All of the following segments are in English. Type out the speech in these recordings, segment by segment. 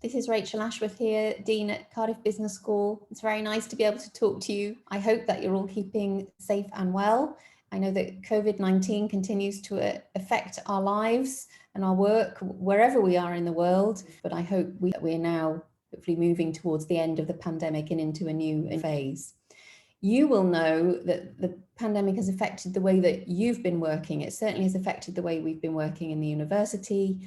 This is Rachel Ashworth here, Dean at Cardiff Business School. It's very nice to be able to talk to you. I hope that you're all keeping safe and well. I know that COVID-19 continues to affect our lives and our work wherever we are in the world, but I hope we're now hopefully moving towards the end of the pandemic and into a new phase. You will know that the pandemic has affected the way that you've been working. It certainly has affected the way we've been working in the university.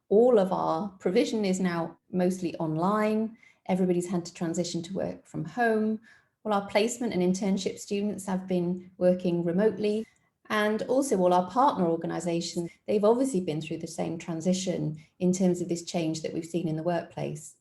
All of our provision is now mostly online. Everybody's had to transition to work from home. All our placement and internship students have been working remotely. And also all our partner organisations, they've obviously been through the same transition in terms of this change that we've seen in the workplace.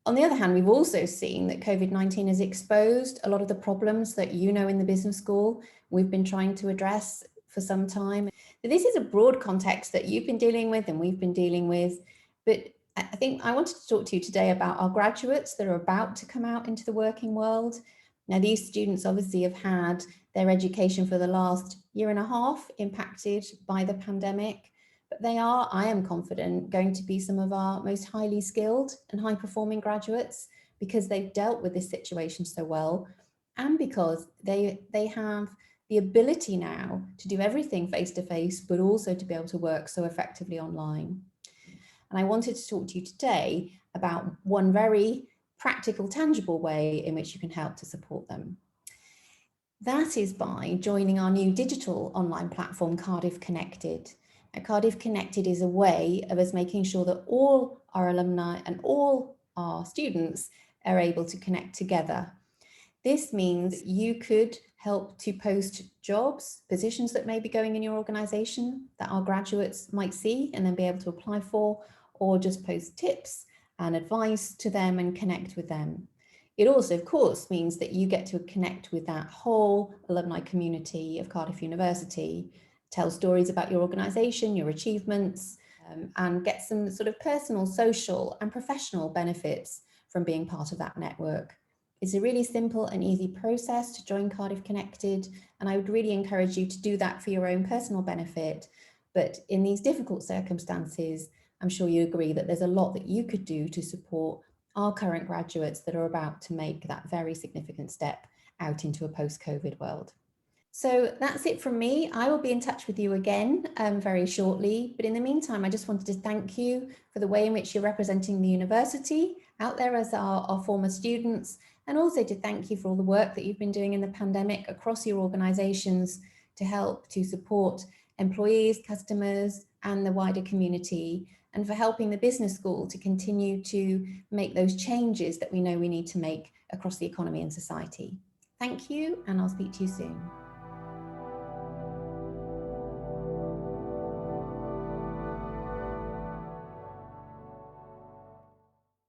On the other hand, we've also seen that COVID-19 has exposed a lot of the problems that you know in the business school we've been trying to address for some time. This is a broad context that you've been dealing with and we've been dealing with, but I think I wanted to talk to you today about our graduates that are about to come out into the working world. Now, these students obviously have had their education for the last year and a half impacted by the pandemic, but they are, I am confident, going to be some of our most highly skilled and high performing graduates because they've dealt with this situation so well and because they have the ability now to do everything face-to-face, but also to be able to work so effectively online. And I wanted to talk to you today about one very practical, tangible way in which you can help to support them. That is by joining our new digital online platform, Cardiff Connected. Now, Cardiff Connected is a way of us making sure that all our alumni and all our students are able to connect together. This means you could help to post jobs, positions that may be going in your organisation that our graduates might see and then be able to apply for, or just post tips and advice to them and connect with them. It also, of course, means that you get to connect with that whole alumni community of Cardiff University, tell stories about your organisation, your achievements, and get some sort of personal, social and professional benefits from being part of that network. It's a really simple and easy process to join Cardiff Connected, and I would really encourage you to do that for your own personal benefit. But in these difficult circumstances, I'm sure you agree that there's a lot that you could do to support our current graduates that are about to make that very significant step out into a post-COVID world. So that's it from me. I will be in touch with you again very shortly. But in the meantime, I just wanted to thank you for the way in which you're representing the university out there as our former students, and also to thank you for all the work that you've been doing in the pandemic across your organisations to help to support employees, customers, and the wider community, and for helping the business school to continue to make those changes that we know we need to make across the economy and society. Thank you, and I'll speak to you soon.